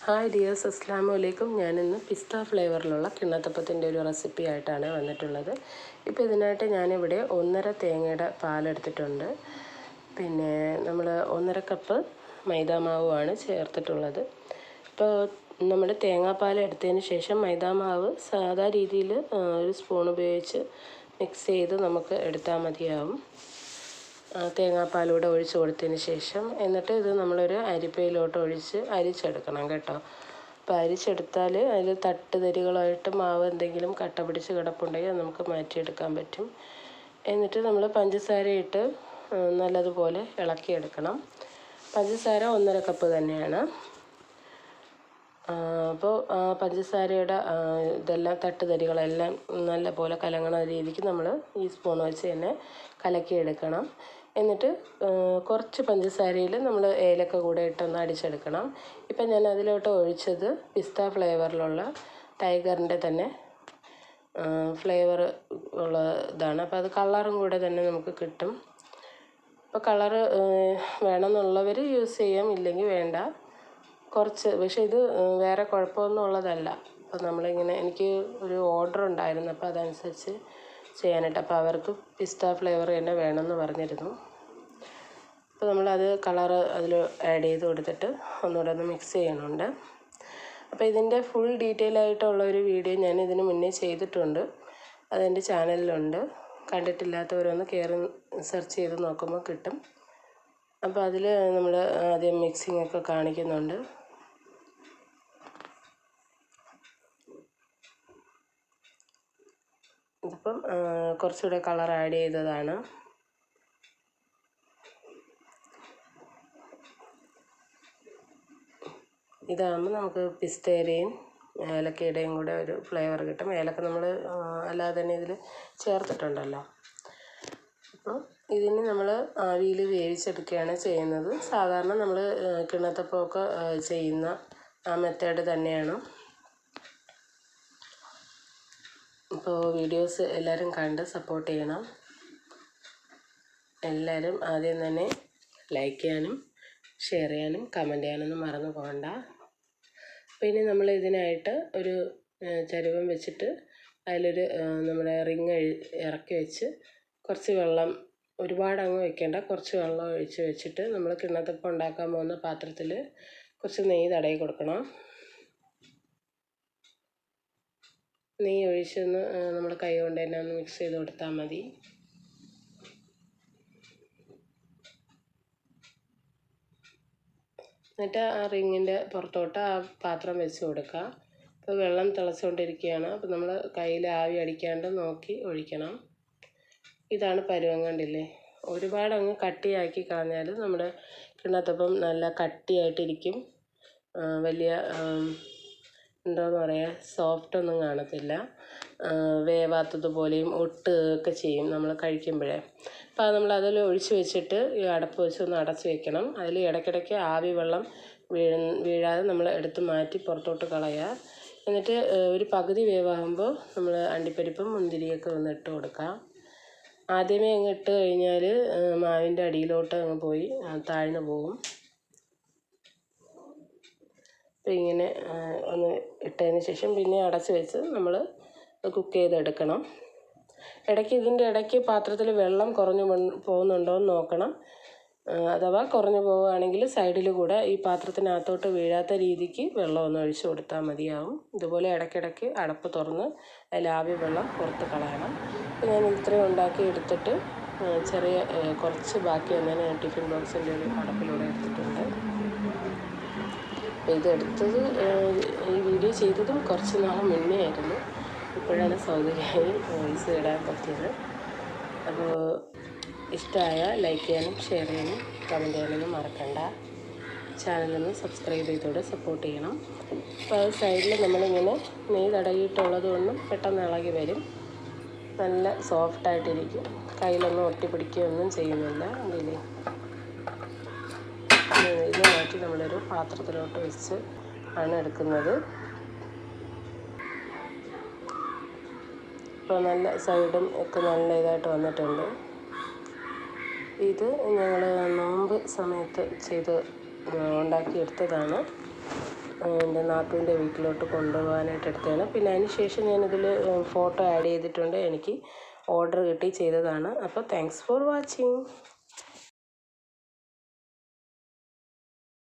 Hi dears, അസ്സലാമു അലൈക്കും. ഞാനിന്ന് പിസ്ത ഫ്ലേവറിലുള്ള കിണ്ണത്തപ്പത്തിൻ്റെ ഒരു റെസിപ്പി ആയിട്ടാണ് വന്നിട്ടുള്ളത്. ഇപ്പോൾ ഇതിനായിട്ട് ഞാനിവിടെ 1.5 തേങ്ങയുടെ പാലെടുത്തിട്ടുണ്ട്. പിന്നെ നമ്മൾ 1.5 കപ്പ് മൈദാമാവുമാണ് ചേർത്തിട്ടുള്ളത്. ഇപ്പോൾ നമ്മൾ തേങ്ങാപ്പാൽ എടുത്തതിന് ശേഷം മൈദാമാവ് സാധാ രീതിയിൽ ഒരു സ്പൂൺ ഉപയോഗിച്ച് മിക്സ് ചെയ്ത് നമുക്ക് എടുത്താൽ മതിയാവും. തേങ്ങാപ്പാലൂടെ ഒഴിച്ച് കൊടുത്തതിന് ശേഷം എന്നിട്ട് ഇത് നമ്മളൊരു അരിപ്പയിലോട്ട് ഒഴിച്ച് അരിച്ചെടുക്കണം കേട്ടോ. അപ്പോൾ അരിച്ചെടുത്താൽ അതിൽ തട്ടുതരികളായിട്ട് മാവ് എന്തെങ്കിലും കട്ട പിടിച്ച് കിടപ്പുണ്ടെങ്കിൽ നമുക്ക് മാറ്റിയെടുക്കാൻ പറ്റും. എന്നിട്ട് നമ്മൾ പഞ്ചസാര ഇട്ട് നല്ലതുപോലെ ഇളക്കിയെടുക്കണം. പഞ്ചസാര 1.5 കപ്പ് തന്നെയാണ്. അപ്പോൾ പഞ്ചസാരയുടെ ഇതെല്ലാം തട്ടുതരികളെല്ലാം നല്ലപോലെ കലങ്ങണ രീതിക്ക് നമ്മൾ ഈ സ്പൂൺ വെച്ച് തന്നെ കലക്കിയെടുക്കണം. എന്നിട്ട് കുറച്ച് പഞ്ചസാരയിൽ നമ്മൾ ഏലക്ക കൂടെ ഇട്ടൊന്ന് അടിച്ചെടുക്കണം. ഇപ്പം ഞാൻ അതിലോട്ട് ഒഴിച്ചത് പിസ്ത ഫ്ലേവറിലുള്ള ടൈഗറിൻ്റെ തന്നെ ഫ്ലേവർ ഉള്ള ഇതാണ്. അപ്പോൾ അത് കളറും കൂടെ തന്നെ നമുക്ക് കിട്ടും. അപ്പോൾ കളറ് വേണമെന്നുള്ളവർ യൂസ് ചെയ്യാം, ഇല്ലെങ്കിൽ വേണ്ട. കുറച്ച് പക്ഷേ ഇത് വേറെ കുഴപ്പമൊന്നും ഉള്ളതല്ല. അപ്പോൾ നമ്മളിങ്ങനെ എനിക്ക് ഒരു ഓർഡർ ഉണ്ടായിരുന്നു, അപ്പോൾ അതനുസരിച്ച് ചെയ്യാനായിട്ട്. അപ്പോൾ അവർക്ക് പിസ്ത ഫ്ലേവർ തന്നെ വേണമെന്ന് പറഞ്ഞിരുന്നു. അപ്പോൾ നമ്മളത് കളറ് അതിൽ ആഡ് ചെയ്ത് കൊടുത്തിട്ട് ഒന്നുകൂടെ ഒന്ന് മിക്സ് ചെയ്യണുണ്ട്. അപ്പോൾ ഇതിൻ്റെ ഫുൾ ഡീറ്റെയിൽ ആയിട്ടുള്ള ഒരു വീഡിയോ ഞാൻ ഇതിന് മുന്നേ ചെയ്തിട്ടുണ്ട്. അതെൻ്റെ ചാനലിലുണ്ട്. കണ്ടിട്ടില്ലാത്തവരൊന്ന് കയറി സെർച്ച് ചെയ്ത് നോക്കുമ്പോൾ കിട്ടും. അപ്പോൾ അതിൽ നമ്മൾ ആദ്യം മിക്സിംഗ് ഒക്കെ കാണിക്കുന്നുണ്ട്. ഇതിപ്പം കുറച്ചുകൂടെ കളർ ആഡ് ചെയ്തതാണ്. ഇതാകുമ്പോൾ നമുക്ക് പിസ്തയുടെയും ഏലക്കയുടെയും കൂടെ ഒരു ഫ്ലേവർ കിട്ടും. ഏലക്ക നമ്മൾ അല്ലാതെ തന്നെ ഇതിൽ ചേർത്തിട്ടുണ്ടല്ലോ. അപ്പോൾ ഇതിന് നമ്മൾ ആവിയിൽ വേവിച്ചെടുക്കുകയാണ് ചെയ്യുന്നത്. സാധാരണ നമ്മൾ കിണ്ണത്തപ്പമൊക്കെ ചെയ്യുന്ന ആ മെത്തേഡ് തന്നെയാണ്. അപ്പോൾ വീഡിയോസ് എല്ലാവരും കണ്ട് സപ്പോർട്ട് ചെയ്യണം. എല്ലാവരും ആദ്യം തന്നെ ലൈക്ക് ചെയ്യാനും ഷെയർ ചെയ്യാനും കമൻറ്റ് ചെയ്യാനൊന്നും മറന്നു പോകണ്ട. പിന്നെ നമ്മൾ ഇതിനായിട്ട് ഒരു ചരുവം വെച്ചിട്ട് അതിലൊരു നമ്മുടെ റിങ് ഇറക്കി വെച്ച് കുറച്ച് വെള്ളം, ഒരുപാട് അങ്ങ് വെക്കേണ്ട, കുറച്ച് വെള്ളം ഒഴിച്ച് വെച്ചിട്ട് നമ്മൾ കിണ്ണത്തപ്പം ഉണ്ടാക്കാൻ പോകുന്ന പാത്രത്തിൽ കുറച്ച് നെയ്യ് തടവി കൊടുക്കണം. നെയ്യ് ഒഴിച്ചൊന്ന് നമ്മൾ കൈ കൊണ്ട് തന്നെ ഒന്ന് മിക്സ് ചെയ്ത് കൊടുത്താൽ മതി. എന്നിട്ട് ആ റിങ്ങിൻ്റെ പുറത്തോട്ട് ആ പാത്രം വെച്ച് കൊടുക്കുക. ഇപ്പോൾ വെള്ളം തിളച്ചുകൊണ്ടിരിക്കുകയാണ്. അപ്പോൾ നമ്മൾ കയ്യിൽ ആവി അടിക്കാണ്ട് നോക്കി ഒഴിക്കണം. ഇതാണ് പരുവം, കണ്ടില്ലേ? ഒരുപാട് അങ്ങ് കട്ടിയാക്കി കളഞ്ഞാൽ നമ്മുടെ കിണ്ണത്തപ്പം നല്ല കട്ടിയായിട്ടിരിക്കും. വലിയ എന്താണെന്ന് പറയുക, സോഫ്റ്റൊന്നും കാണത്തില്ല. വേവാത്തതുപോലെയും ഒട്ടുകയൊക്കെ ചെയ്യും നമ്മൾ കഴിക്കുമ്പോഴേ. അപ്പോൾ അത് നമ്മൾ അതിൽ ഒഴിച്ച് വെച്ചിട്ട് ഈ അടപ്പ് വെച്ചൊന്ന് അടച്ച് വെക്കണം. അതിൽ ഇടയ്ക്കിടയ്ക്ക് ആവി വെള്ളം വീഴാതെ നമ്മൾ എടുത്ത് മാറ്റി പുറത്തോട്ട് കളയുക. എന്നിട്ട് ഒരു പകുതി വേവാകുമ്പോൾ നമ്മൾ അണ്ടിപ്പരിപ്പും മുന്തിരിയൊക്കെ ഒന്ന് ഇട്ട് കൊടുക്കാം. ആദ്യമേ അങ്ങ് ഇട്ട് കഴിഞ്ഞാൽ മാവിൻ്റെ അടിയിലോട്ട് അങ്ങ് പോയി താഴ്ന്നു പോകും. അപ്പോൾ ഇങ്ങനെ ഒന്ന് ഇട്ടതിന് ശേഷം പിന്നെ അടച്ച് വെച്ച് നമ്മൾ കുക്ക് ചെയ്തെടുക്കണം. ഇതിൻ്റെ ഇടയ്ക്ക് പാത്രത്തിൽ വെള്ളം കുറഞ്ഞു പോകുന്നുണ്ടോ എന്ന് നോക്കണം. അഥവാ കുറഞ്ഞു പോവുകയാണെങ്കിൽ സൈഡിൽ കൂടെ ഈ പാത്രത്തിനകത്തോട്ട് വീഴാത്ത രീതിക്ക് വെള്ളം ഒന്ന് ഒഴിച്ച് കൊടുത്താൽ മതിയാവും. ഇതുപോലെ ഇടയ്ക്കിടയ്ക്ക് അടപ്പ് തുറന്ന് അതിൽ ആവി വെള്ളം പുറത്ത് കളയണം. അപ്പോൾ ഞാൻ ഇത്രയും ഉണ്ടാക്കി എടുത്തിട്ട് ചെറിയ കുറച്ച് ബാക്കി വന്നതിന് ഞാൻ ടിഫിൻ ബോക്സിൻ്റെ ഒരു അടപ്പിലൂടെ എടുത്തിട്ടുണ്ട്. അപ്പോൾ ഇതെടുത്തത് ഈ വീഡിയോ ചെയ്തതും കുറച്ച് നാൾ മുന്നേ ആയിരുന്നു. ഇപ്പോഴാണ് സൗകര്യമായി വോയിസ് ഇടാൻ പറ്റിയത്. അപ്പോൾ ഇഷ്ടമായ ലൈക്ക് ചെയ്യാനും ഷെയർ ചെയ്യാനും കമൻറ്റ് ചെയ്യാനൊന്നും മറക്കണ്ട. ചാനലൊന്ന് സബ്സ്ക്രൈബ് ചെയ്തോടെ സപ്പോർട്ട് ചെയ്യണം. അപ്പോൾ അത് സൈഡിൽ നമ്മളിങ്ങനെ നെയ്യ് തടവിയിട്ടുള്ളത് കൊണ്ടും പെട്ടെന്ന് ഇളകി വരും. നല്ല സോഫ്റ്റായിട്ടിരിക്കും. കയ്യിലൊന്നും ഒട്ടിപ്പിടിക്കുകയൊന്നും ചെയ്യുന്നില്ല. ഇതിൽ ഇത് മാറ്റി നമ്മളൊരു പാത്രത്തിലോട്ട് വെച്ച് ആണ് എടുക്കുന്നത്. ഇപ്പോൾ നല്ല സൈഡും ഒക്കെ നല്ല ഇതായിട്ട് വന്നിട്ടുണ്ട്. ഇത് ഞങ്ങൾ നോമ്പ് സമയത്ത് ഉണ്ടാക്കിയെടുത്തതാണ്. എൻ്റെ നാത്തൂൻ്റെ വീട്ടിലോട്ട് കൊണ്ടുപോകാനായിട്ട് എടുത്തതാണ്. പിന്നെ അതിന് ശേഷം ഞാനിതിൽ ഫോട്ടോ ആഡ് ചെയ്തിട്ടുണ്ട്. എനിക്ക് ഓർഡർ കിട്ടി ചെയ്തതാണ്. അപ്പോൾ താങ്ക്സ് ഫോർ വാച്ചിങ്.